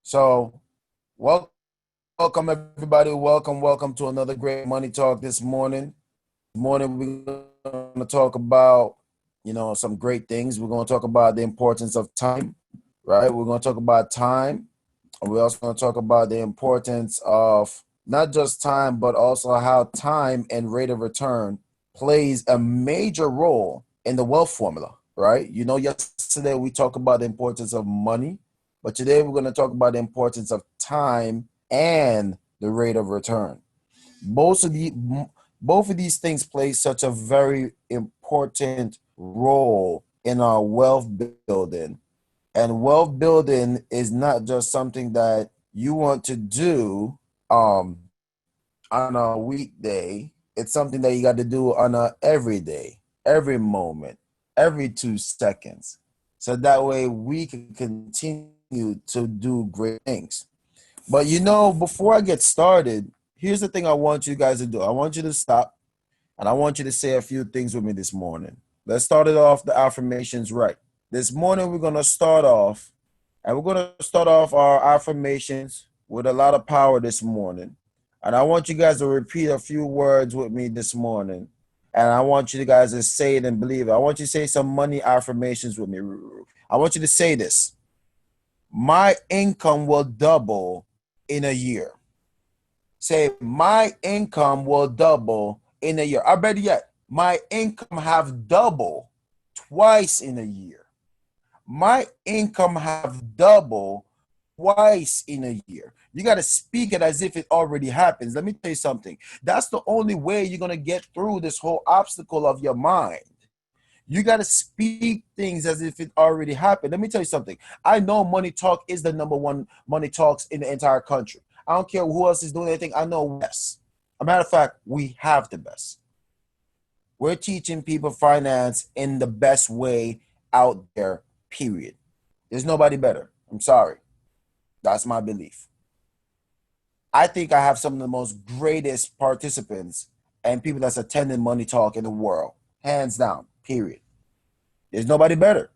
So, welcome, welcome everybody. Welcome to another great money talk this morning. This morning we're going to talk about, some great things. We're going to talk about the importance of time, right? We're going to talk about time, and we're also going to talk about the importance of not just time, but also how time and rate of return plays a major role in the wealth formula, right? Yesterday we talked about the importance of money, but today we're going to talk about the importance of time and the rate of return. Both of the both of these things play such a very important role in our wealth building. And wealth building is not just something that you want to do on a weekday. It's something that you got to do on a every day, every moment, every 2 seconds. So that way we can continue to do great things. But before I get started, here's the thing I want you guys to do. I want you to stop and I want you to say a few things with me this morning. Let's start it off the affirmations right. This morning we're going to start off, and we're going to start off our affirmations with a lot of power this morning. And I want you guys to repeat a few words with me this morning. And I want you guys to say it and believe it. I want you to say some money affirmations with me. I want you to say this. My income will double in a year. Say, my income will double in a year. I better yet, my income have doubled twice in a year. My income have doubled twice in a year. You got to speak it as if it already happens. Let me tell you something. That's the only way you're going to get through this whole obstacle of your mind. You got to speak things as if it already happened. Let me tell you something. I know Money Talk is the number one Money Talks in the entire country. I don't care who else is doing anything. I know best. As a matter of fact, we have the best. We're teaching people finance in the best way out there, period. There's nobody better. I'm sorry. That's my belief. I think I have some of the most greatest participants and people that's attending Money Talk in the world. Hands down, period. There's nobody better.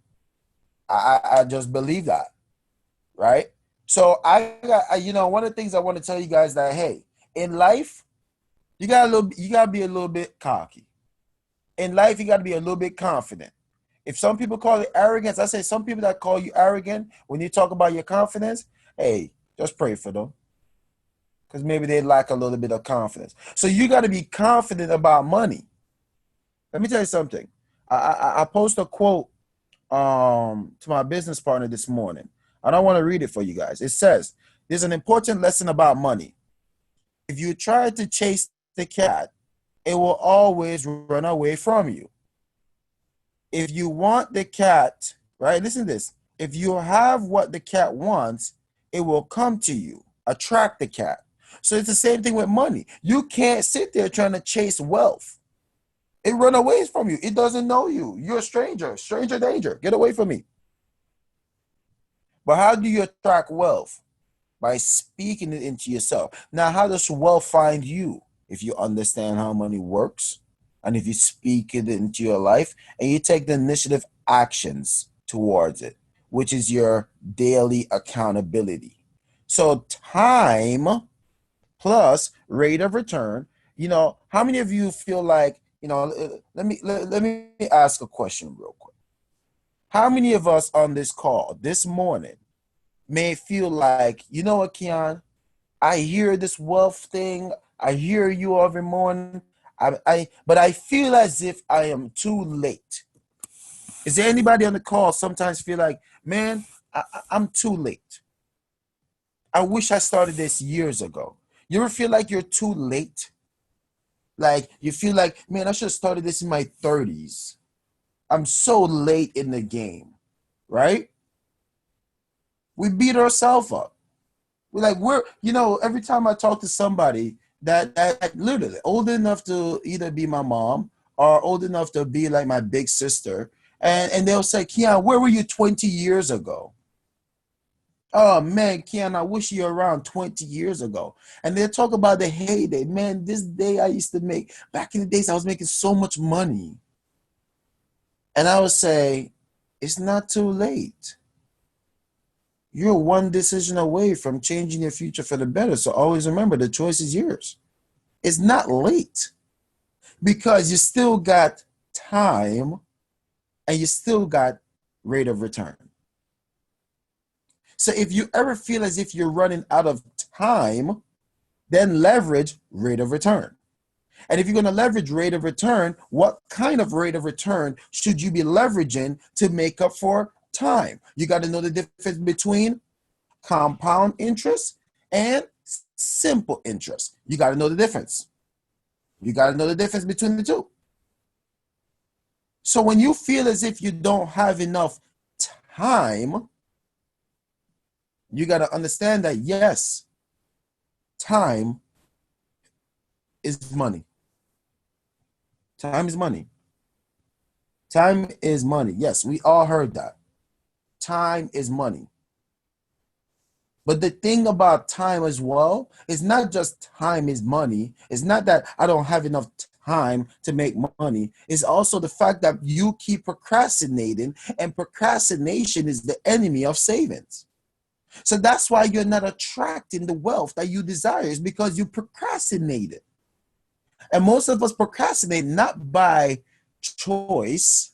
I just believe that, right? So one of the things I want to tell you guys that, hey, in life, you gotta be a little bit cocky. In life, you gotta be a little bit confident. If some people call it arrogance, I say some people that call you arrogant when you talk about your confidence, hey, just pray for them. Because maybe they lack a little bit of confidence. So you got to be confident about money. Let me tell you something. I post a quote to my business partner this morning. I don't want to read it for you guys. It says, there's an important lesson about money. If you try to chase the cat, it will always run away from you. If you want the cat, right? Listen to this. If you have what the cat wants, it will come to you. Attract the cat. So it's the same thing with money. You can't sit there trying to chase wealth. It run away from you. It doesn't know you. You're a stranger. Stranger danger. Get away from me. But how do you attract wealth? By speaking it into yourself. Now, how does wealth find you? If you understand how money works, and if you speak it into your life, and you take the initiative actions towards it, which is your daily accountability. So time plus rate of return. How many of you feel like, let me ask a question real quick. How many of us on this call this morning may feel like, you know what, Keyon, I hear this wealth thing, I hear you every morning, but I feel as if I am too late. Is there anybody on the call sometimes feel like, man, I'm too late? I wish I started this years ago. You ever feel like you're too late? Like you feel like, man, I should have started this in my 30s. I'm so late in the game, right? We beat ourselves up. Every time I talk to somebody that literally old enough to either be my mom or old enough to be like my big sister, and they'll say, Keyon, where were you 20 years ago? Oh man, Keyon, I wish you were around 20 years ago. And they'll talk about the heyday. Man, this day I used to make, back in the days, I was making so much money. And I would say, it's not too late. You're one decision away from changing your future for the better. So always remember, the choice is yours. It's not late because you still got time and you still got rate of return. So if you ever feel as if you're running out of time, then leverage rate of return. And if you're going to leverage rate of return, what kind of rate of return should you be leveraging to make up for time? You got to know the difference between compound interest and simple interest. You got to know the difference. You got to know the difference between the two. So when you feel as if you don't have enough time, you got to understand that, yes, time is money. Time is money. Time is money. Yes, we all heard that. Time is money. But the thing about time as well is not just time is money. It's not that I don't have enough time to make money. It's also the fact that you keep procrastinating, and procrastination is the enemy of savings. So that's why you're not attracting the wealth that you desire, is because you procrastinated. And most of us procrastinate not by choice,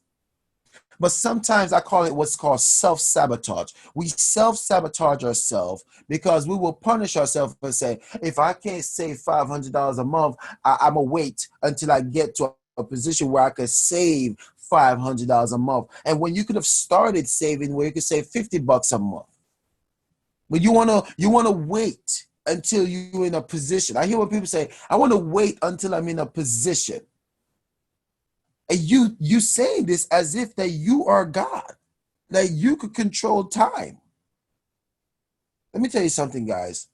but sometimes I call it what's called self-sabotage. We self-sabotage ourselves because we will punish ourselves and say, if I can't save $500 a month, I'm going to wait until I get to a position where I can save $500 a month. And when you could have started saving where you could save $50 a month. But you want to wait until you're in a position. I hear what people say, I want to wait until I'm in a position. And you saying this as if that you are God, that you could control time. Let me tell you something, guys.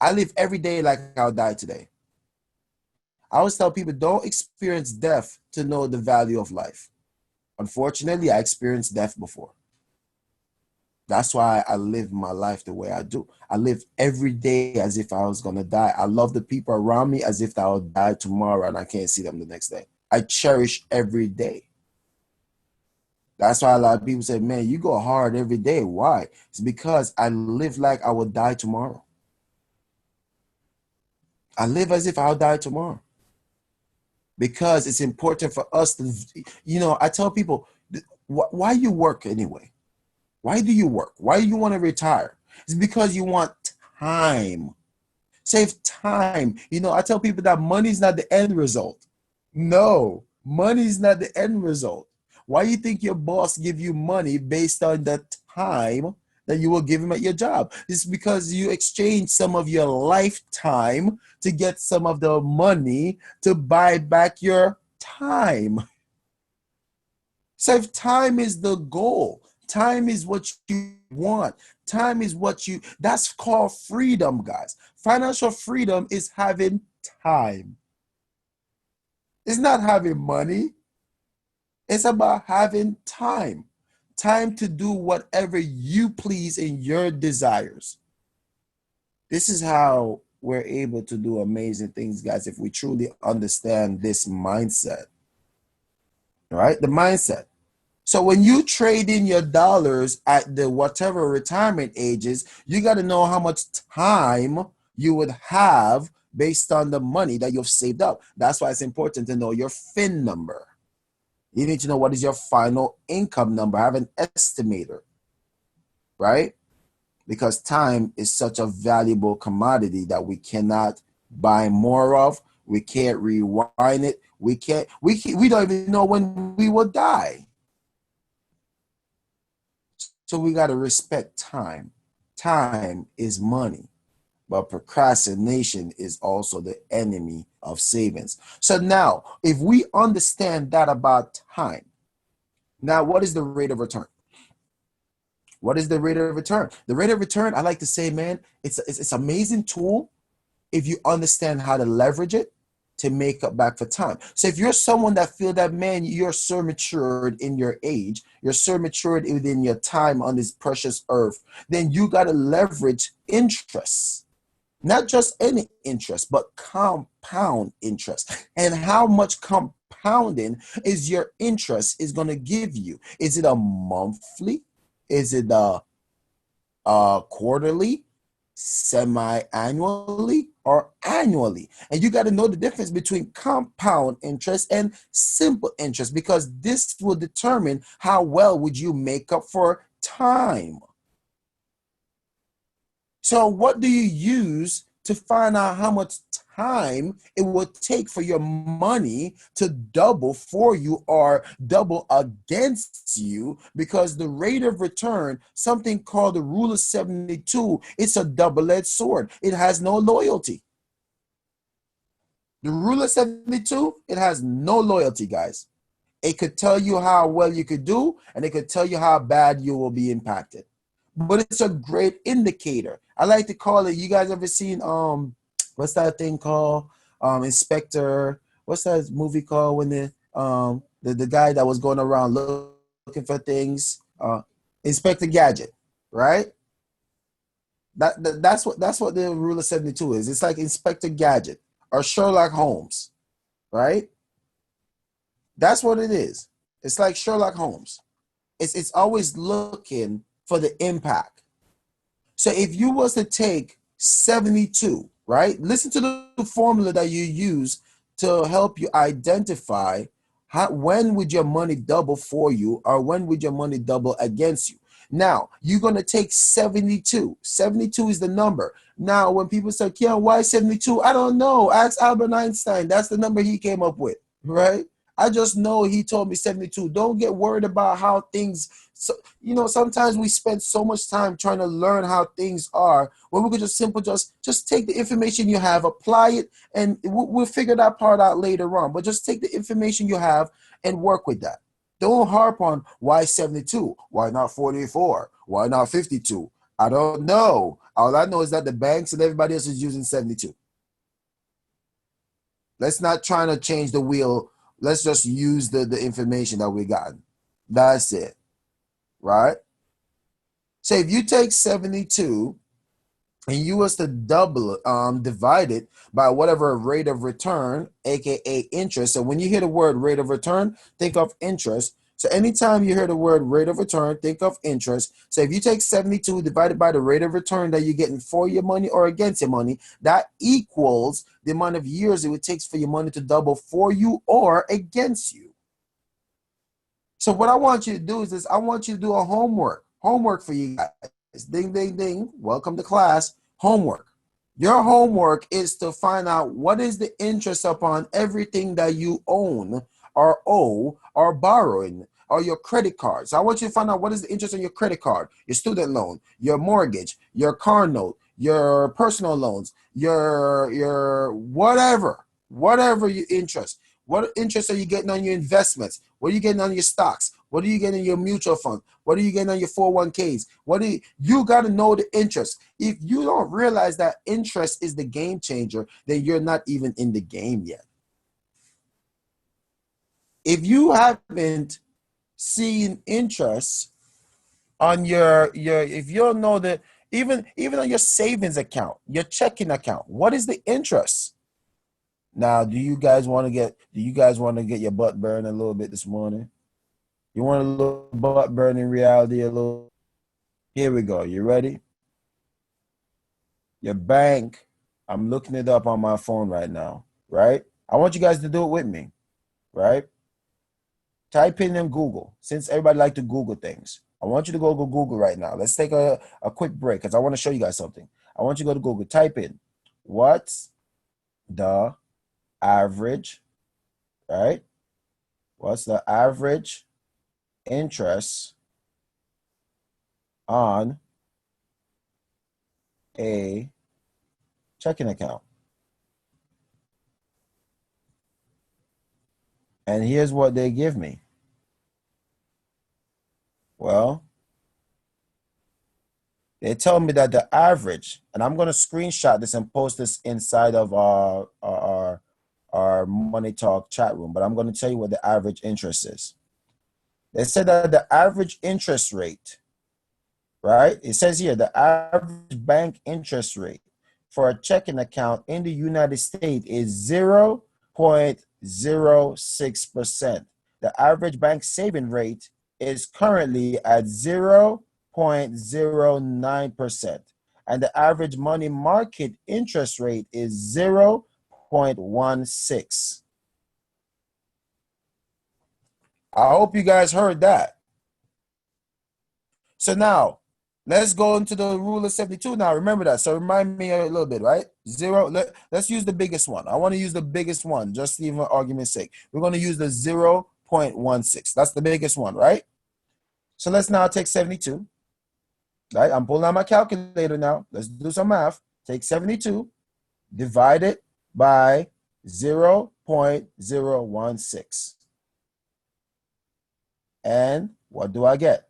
I live every day like I'll die today. I always tell people, don't experience death to know the value of life. Unfortunately, I experienced death before. That's why I live my life the way I do. I live every day as if I was going to die. I love the people around me as if I will die tomorrow and I can't see them the next day. I cherish every day. That's why a lot of people say, man, you go hard every day. Why? It's because I live like I will die tomorrow. I live as if I'll die tomorrow. Because it's important for us to, I tell people, why you work anyway? Why do you work? Why do you want to retire? It's because you want time. Save time. I tell people that money is not the end result. No, money is not the end result. Why do you think your boss give you money based on the time that you will give him at your job? It's because you exchange some of your lifetime to get some of the money to buy back your time. So if time is the goal, time is what you want. Time is that's called freedom, guys. Financial freedom is having time. It's not having money. It's about having time. Time to do whatever you please in your desires. This is how we're able to do amazing things, guys, if we truly understand this mindset. All right? The mindset. So when you trade in your dollars at the whatever retirement ages, you got to know how much time you would have based on the money that you've saved up. That's why it's important to know your FIN number. You need to know what is your final income number. Have an estimator, right? Because time is such a valuable commodity that we cannot buy more of. We can't rewind it. We don't even know when we will die. So we got to respect time. Time is money, but procrastination is also the enemy of savings. So now, if we understand that about time, now what is the rate of return? What is the rate of return? The rate of return, I like to say, man, it's an amazing tool if you understand how to leverage it to make up back for time. So if you're someone that feel that, man, you're so matured in your age, you're so matured within your time on this precious earth, then you got to leverage interest. Not just any interest, but compound interest. And how much compounding is your interest is going to give you? Is it a monthly? Is it a quarterly, semi-annually, or annually. And you got to know the difference between compound interest and simple interest, because this will determine how well would you make up for time. So what do you use to find out how much time it will take for your money to double for you or double against you? Because the rate of return, something called the rule of 72, it's a double-edged sword. It has no loyalty. The rule of 72, it has no loyalty, guys. It could tell you how well you could do, and it could tell you how bad you will be impacted. But it's a great indicator. I like to call it, you guys ever seen what's that thing called? Inspector, what's that movie called when the guy that was going around looking for things? Inspector Gadget, right? That's what the rule of 72 is. It's like Inspector Gadget or Sherlock Holmes, right? That's what it is. It's like Sherlock Holmes. It's always looking for the impact. So if you was to take 72, right? Listen to the formula that you use to help you identify when would your money double for you or when would your money double against you. Now, you're going to take 72. 72 is the number. Now, when people say, Keyon, why 72? I don't know. Ask Albert Einstein. That's the number he came up with, right? I just know he told me 72. Don't get worried about how things, sometimes we spend so much time trying to learn how things are when we could just take the information you have, apply it, and we'll figure that part out later on. But just take the information you have and work with that. Don't harp on why 72, why not 44, why not 52. I don't know. All I know is that the banks and everybody else is using 72. Let's not try to change the wheel. Let's just use the information that we got. That's it, right? So if you take 72 and you was to double divide it by whatever rate of return, aka interest. So when you hear the word rate of return, think of interest. So anytime you hear the word rate of return, think of interest. So if you take 72 divided by the rate of return that you're getting for your money or against your money, that equals the amount of years it would take for your money to double for you or against you. So what I want you to do is this. I want you to do a homework for you guys. Ding, ding, ding. Welcome to class. Homework. Your homework is to find out what is the interest upon everything that you own or owe or borrowing or your credit cards. So I want you to find out what is the interest on your credit card, your student loan, your mortgage, your car note, your personal loans, your whatever your interest. What interest are you getting on your investments? What are you getting on your stocks? What are you getting in your mutual fund? What are you getting on your 401ks? You got to know the interest. If you don't realize that interest is the game changer, then you're not even in the game yet. If you haven't seen interest on if you don't know that, even on your savings account, your checking account, what is the interest? Now, do you guys want to get your butt burned a little bit this morning? You want a little butt burning reality a little? Here we go. You ready? Your bank, I'm looking it up on my phone right now, right? I want you guys to do it with me, right? Type in Google, since everybody like to Google things. I want you to go Google right now. Let's take a quick break because I want to show you guys something. I want you to go to Google. Type in, what's the average, right? What's the average interest on a checking account? And here's what they give me. Well, they tell me that the average, and I'm going to screenshot this and post this inside of our Money Talk chat room, but I'm going to tell you what the average interest is. They said that the average interest rate, right? It says here the average bank interest rate for a checking account in the United States is 0.06%. The average bank saving rate is currently at 0.06%. 0.09%. And the average money market interest rate is 0.16. I hope you guys heard that. So now, let's go into the rule of 72 now. Remember that. So remind me a little bit, right? Let's use the biggest one. I want to use the biggest one, just even for argument's sake. We're going to use the 0.16. That's the biggest one, right? So let's now take 72. Right? I'm pulling out my calculator now. Let's do some math. Take 72, divide it by 0.016. And what do I get?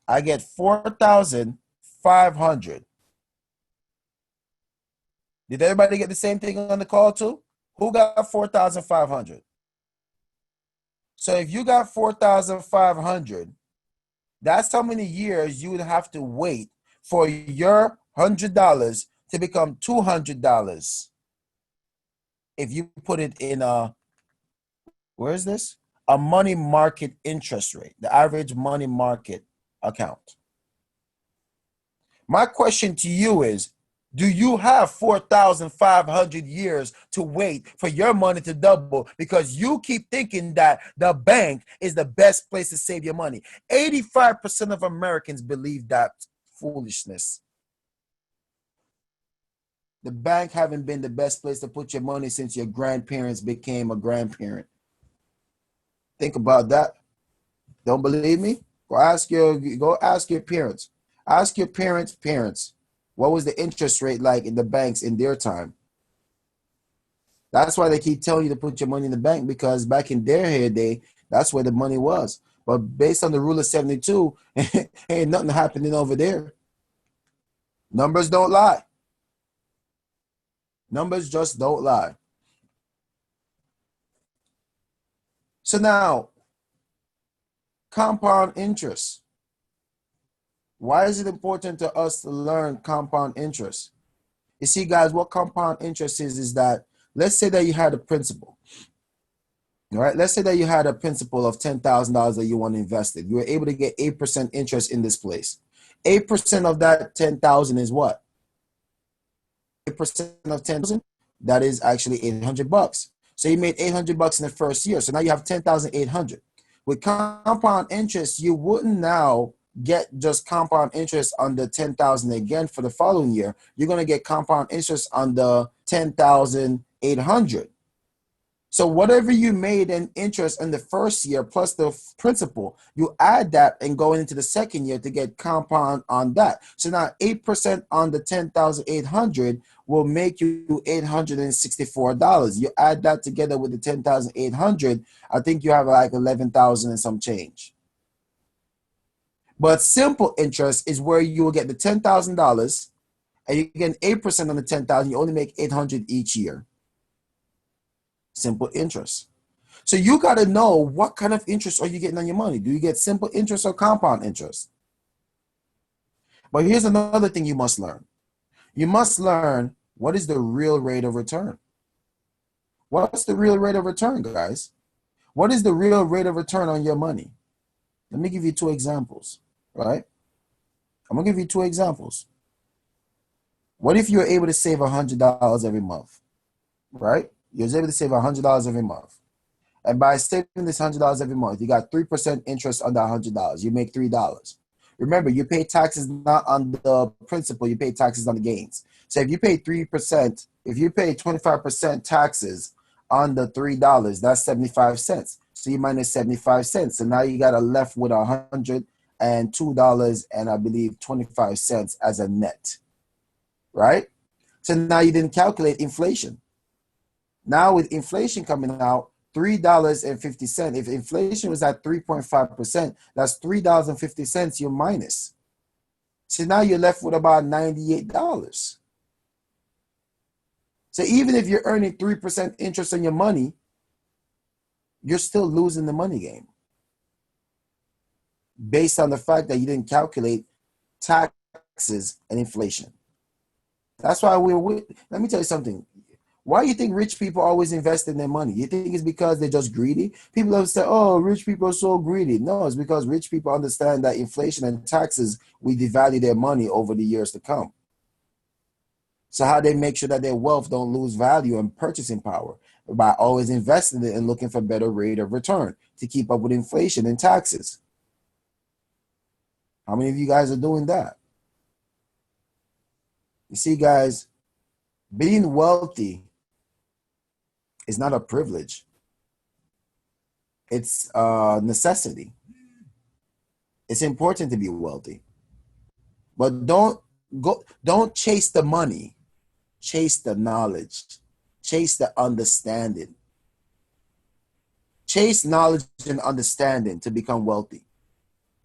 I get 4,500. Did everybody get the same thing on the call too? Who got 4,500? So if you got 4,500, that's how many years you would have to wait for your $100 to become $200. If you put it in where is this? A money market interest rate, the average money market account. My question to you is, do you have 4,500 years to wait for your money to double because you keep thinking that the bank is the best place to save your money? 85% of Americans believe that foolishness. The bank haven't been the best place to put your money since your grandparents became a grandparent. Think about that. Don't believe me? Go ask your parents. Ask your parents. What was the interest rate like in the banks in their time? That's why they keep telling you to put your money in the bank, because back in their heyday, that's where the money was. But based on the rule of 72, ain't nothing happening over there. Numbers don't lie. Numbers just don't lie. So now, compound interest. Why is it important to us to learn compound interest? You see, guys, what compound interest is that, let's say that you had a principal. All right, let's say that you had a principal of $10,000 that you want to invest in. You were able to get 8% interest in this place. 8% of that 10,000 is what? 8% of 10,000, that is actually $800. So you made $800 in the first year. So now you have 10,800. With compound interest, you wouldn't now get just compound interest on the 10,000 again for the following year. You're going to get compound interest on the 10,800. So whatever you made in interest in the first year plus the principal, you add that and go into the second year to get compound on that. So now 8% on the 10,800 will make you $864. You add that together with the 10,800, I think you have like 11,000 and some change. But simple interest is where you will get the $10,000 and you get 8% on the 10,000. You only make 800 each year. Simple interest. So you got to know, what kind of interest are you getting on your money? Do you get simple interest or compound interest? But here's another thing you must learn. You must learn, what is the real rate of return? What's the real rate of return, guys? What is the real rate of return on your money? Let me give you two examples, right? I'm going to give you two examples. What if you're able to save $100 every month, right? You're able to save $100 every month. And by saving this $100 every month, you got 3% interest on that $100. You make $3. Remember, you pay taxes not on the principal, you pay taxes on the gains. So if you pay 3%, if you pay 25% taxes on the $3, that's 75 cents. So you minus 75 cents. So now you got left with $102 and I believe 25 cents as a net, right? So now you didn't calculate inflation. Now with inflation coming out, $3.50. If inflation was at 3.5%, that's $3.50 you minus. So now you're left with about $98. So even if you're earning 3% interest on your money, you're still losing the money game based on the fact that you didn't calculate taxes and inflation. That's why let me tell you something. Why do you think rich people always invest in their money? You think it's because they're just greedy? People have said, oh, rich people are so greedy. No, it's because rich people understand that inflation and taxes will devalue their money over the years to come. So how they make sure that their wealth don't lose value and purchasing power? By always investing it and looking for better rate of return to keep up with inflation and taxes. How many of you guys are doing that? You see, guys, being wealthy is not a privilege. It's a necessity. It's important to be wealthy. But don't chase the money. Chase the knowledge. Chase the understanding. Chase knowledge and understanding to become wealthy.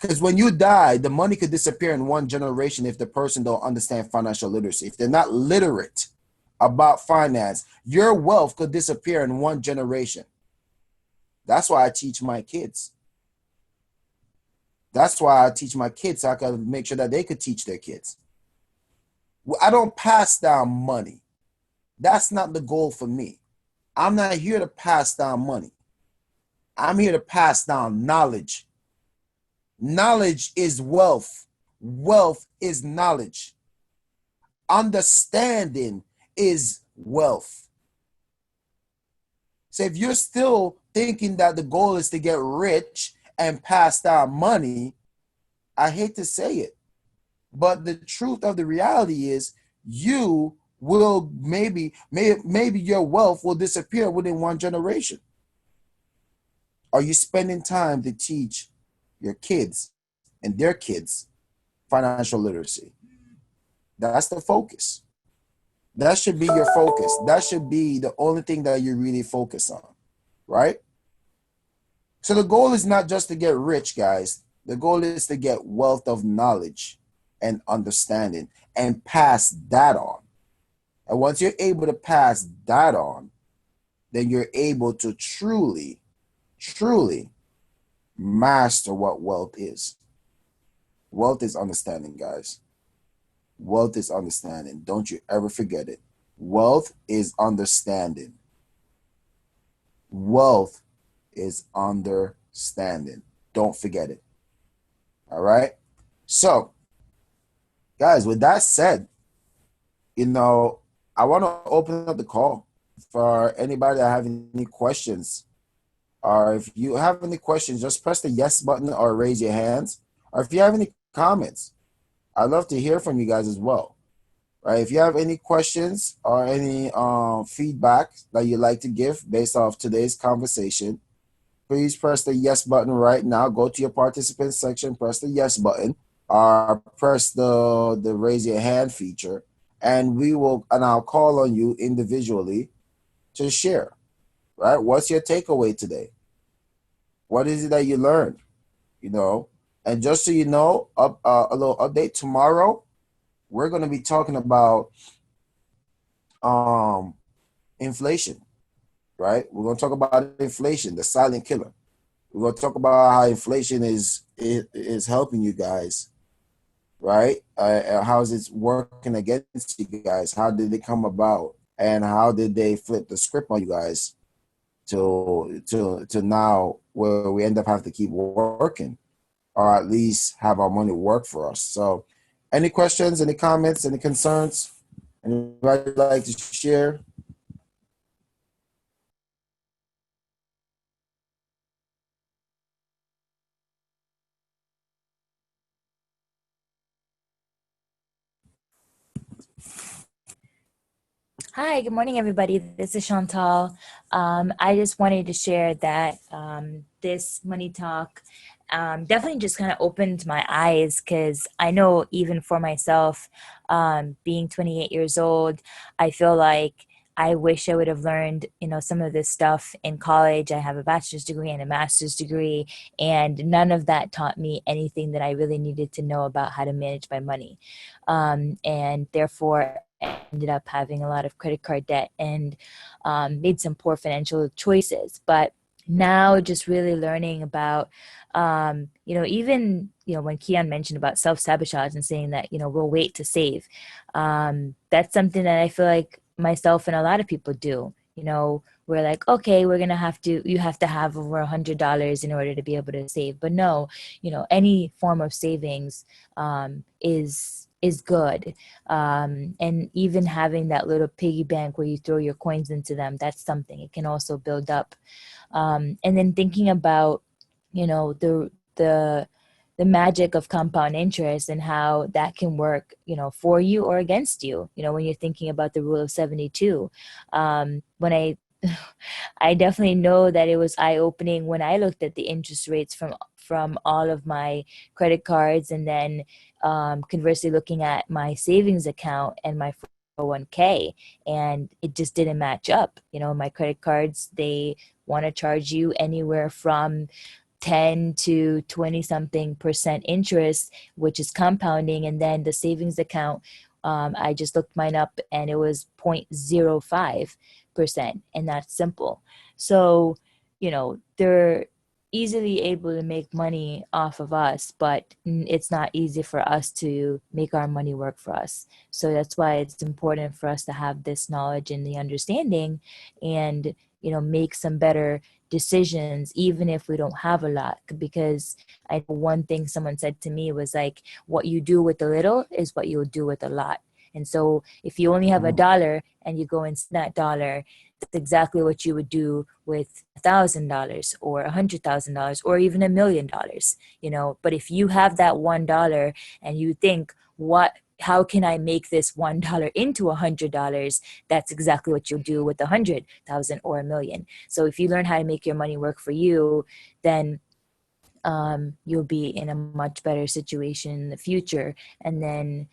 Because when you die, the money could disappear in one generation if the person don't understand financial literacy. If they're not literate about finance, your wealth could disappear in one generation. That's why I teach my kids. That's why I teach my kids so I can make sure that they could teach their kids. I don't pass down money. That's not the goal for me. I'm not here to pass down money. I'm here to pass down knowledge. Knowledge is wealth. Wealth is knowledge. Understanding is wealth. So if you're still thinking that the goal is to get rich and pass down money, I hate to say it, but the truth of the reality is you will maybe your wealth will disappear within one generation. Are you spending time to teach your kids and their kids financial literacy? That's the focus. That should be your focus. That should be the only thing that you really focus on, right? So the goal is not just to get rich, guys. The goal is to get wealth of knowledge and understanding and pass that on. And once you're able to pass that on, then you're able to truly, truly master what wealth is. Wealth is understanding, guys. Wealth is understanding. Don't you ever forget it. Wealth is understanding. Wealth is understanding. Don't forget it. All right? So, guys, with that said, I want to open up the call for anybody that have any questions. Or if you have any questions, just press the yes button or raise your hands. Or if you have any comments, I'd love to hear from you guys as well. Right? If you have any questions or any feedback that you'd like to give based off today's conversation, please press the yes button right now. Go to your participants section, press the yes button, or press the raise your hand feature, and I'll call on you individually to share. Right? What's your takeaway today? What is it that you learned? And just so you know, a little update tomorrow, we're going to be talking about inflation, right? We're going to talk about inflation, the silent killer. We're going to talk about how inflation is helping you guys, right? How is it working against you guys? How did it come about? And how did they flip the script on you guys to now where we end up having to keep working, or at least have our money work for us? So any questions, any comments, any concerns? Anybody like to share? Hi, good morning, everybody. This is Chantal. I just wanted to share that this Money Talk definitely just kind of opened my eyes, because I know even for myself, being 28 years old, I feel like I wish I would have learned, some of this stuff in college. I have a bachelor's degree and a master's degree, and none of that taught me anything that I really needed to know about how to manage my money. And therefore, I ended up having a lot of credit card debt and made some poor financial choices. But now just really learning about, even, when Keyon mentioned about self-sabotage and saying that, we'll wait to save. That's something that I feel like myself and a lot of people do. You know, we're like, okay, you have to have over $100 in order to be able to save. But no, you know, any form of savings is good. And even having that little piggy bank where you throw your coins into them, that's something. It can also build up. And then thinking about, you know, the magic of compound interest and how that can work, you know, for you or against you, you know, when you're thinking about the rule of 72. When I definitely know that it was eye-opening when I looked at the interest rates from all of my credit cards, and then conversely looking at my savings account and my 401k, and it just didn't match up. You know, my credit cards, they want to charge you anywhere from 10 to 20 something percent interest, which is compounding. And then the savings account, I just looked mine up and it was 0.05%, and that's simple. So, you know, they're easily able to make money off of us, but it's not easy for us to make our money work for us. So that's why it's important for us to have this knowledge and the understanding, and, you know, make some better decisions even if we don't have a lot. Because I know one thing someone said to me was like, what you do with a little is what you'll do with a lot. And so if you only have a dollar and you go and spend that dollar, that's exactly what you would do with $1,000 or $100,000 or even $1,000,000, you know. But if you have that $1 and you think, how can I make this $1 into $100? That's exactly what you'll do with 100,000 or 1,000,000. So if you learn how to make your money work for you, then you'll be in a much better situation in the future. And then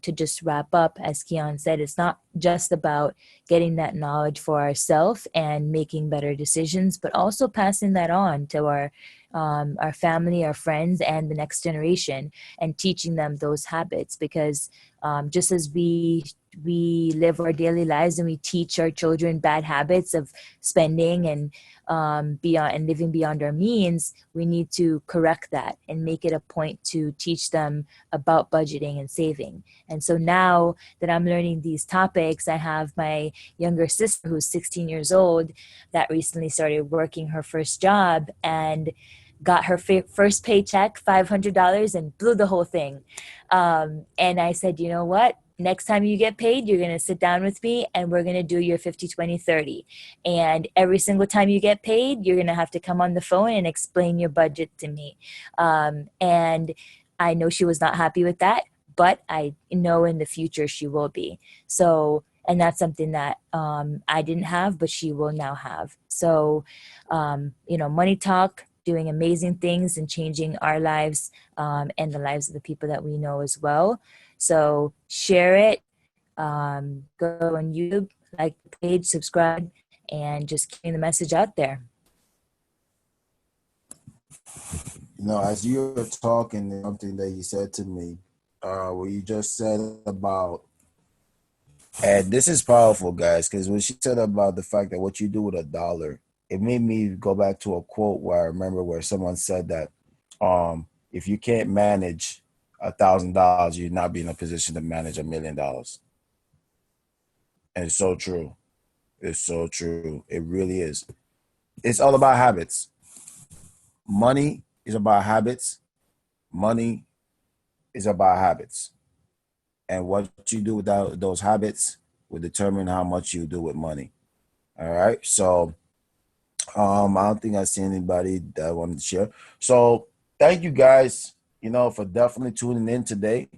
to just wrap up, as Keyon said, it's not just about getting that knowledge for ourselves and making better decisions, but also passing that on to our family, our friends, and the next generation, and teaching them those habits. Because just as we live our daily lives and we teach our children bad habits of spending and beyond and living beyond our means, we need to correct that and make it a point to teach them about budgeting and saving. And so now that I'm learning these topics, I have my younger sister who's 16 years old that recently started working her first job and got her first paycheck, $500, and blew the whole thing. And I said, you know what? Next time you get paid, you're going to sit down with me and we're going to do your 50, 20, 30. And every single time you get paid, you're going to have to come on the phone and explain your budget to me. And I know she was not happy with that, but I know in the future she will be. So, and that's something that I didn't have, but she will now have. So, you know, Money Talk, doing amazing things and changing our lives and the lives of the people that we know as well. So share it, go on YouTube, like the page, subscribe, and just getting the message out there. You know, as you were talking, there's something that you said to me, where you just said about, and this is powerful, guys, because when she said about the fact that what you do with a dollar, it made me go back to a quote where I remember where someone said that if you can't manage $1,000, you're not be in a position to manage $1,000,000. And it's so true. It's so true. It really is. It's all about habits. Money is about habits. Money is about habits. And what you do with those habits will determine how much you do with money. All right. So I don't think I see anybody that wanted to share. So thank you guys, you know, for definitely tuning in today.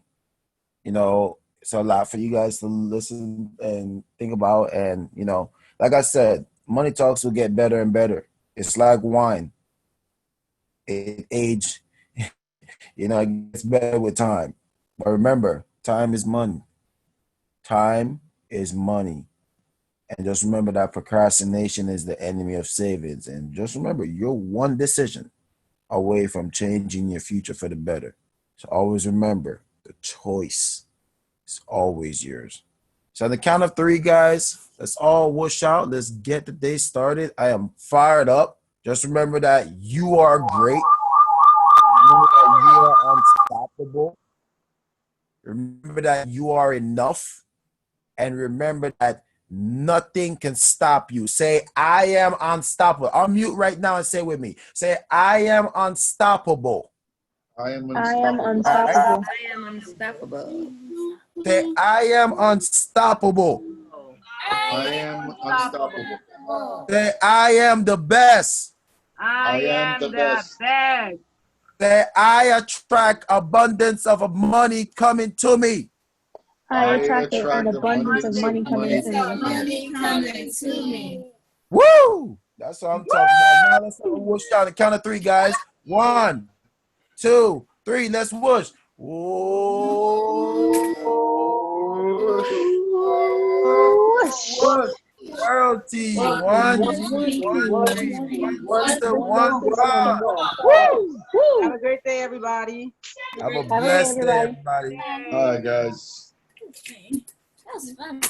You know, it's a lot for you guys to listen and think about. And, you know, like I said, Money Talks will get better and better. It's like wine. It age, you know, it gets better with time. But remember, time is money. Time is money. And just remember that procrastination is the enemy of savings. And just remember, you're one decision away from changing your future for the better. So always remember, the choice is always yours. So on the count of three, guys, let's all whoosh out. Let's get the day started. I am fired up. Just remember that you are great. Remember that you are unstoppable. Remember that you are enough. and remember that nothing can stop you. Say, I am unstoppable. Unmute right now and say with me. Say, I am unstoppable. I am I am unstoppable. unstoppable. I am unstoppable. Say, I am unstoppable. I am unstoppable. Say, I am the best. I am the best. Say, I attract abundance of money coming to me. I I attract an attract abundance of abundance of money coming money to me. Coming to me. Woo! That's what I'm talking about. Now let's whoosh down the count of 3, guys. 1, 2, 3. Let's whoosh. Whoosh. Whoosh. World team. 1, 2, 1, 3. What's the 1, 1? Woo! Have Woo! a great day, everybody. Have a Have a good day, blessed day, everybody. everybody. All right, guys. That was fun.